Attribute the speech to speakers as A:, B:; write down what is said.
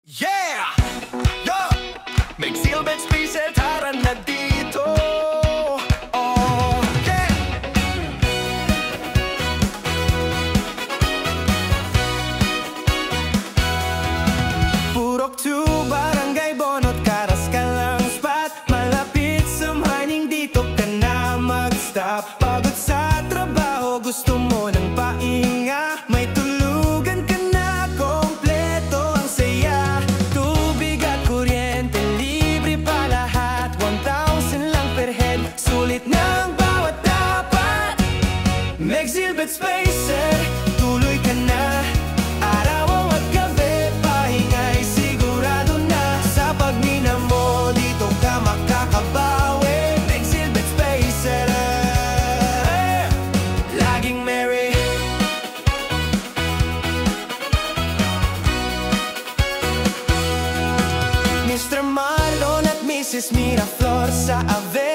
A: Yeah! Yo! Magsilbet Spacer, tara na dito! Oh, yeah! Purok 2, Barangay Bonot, Karas ka lang spot. Malapit sa mining, dito ka na mag-stop. Pagod sa trabaho, gusto mo ng pahinga. May tulugan ka na, kompleto ang saya. Tubig at kuryente, libre pa lahat. 1,000 lang per head, sulit ng bawat dapat. Magsilbet Spacer, tuloy ka na. Araw at gabi, pahinga'y sigurado na. Sa pagmina mo, dito ka makakabawi. Magsilbet Spacer, laging merry. Mr. Marlon at Mrs. Miraflor sa Ave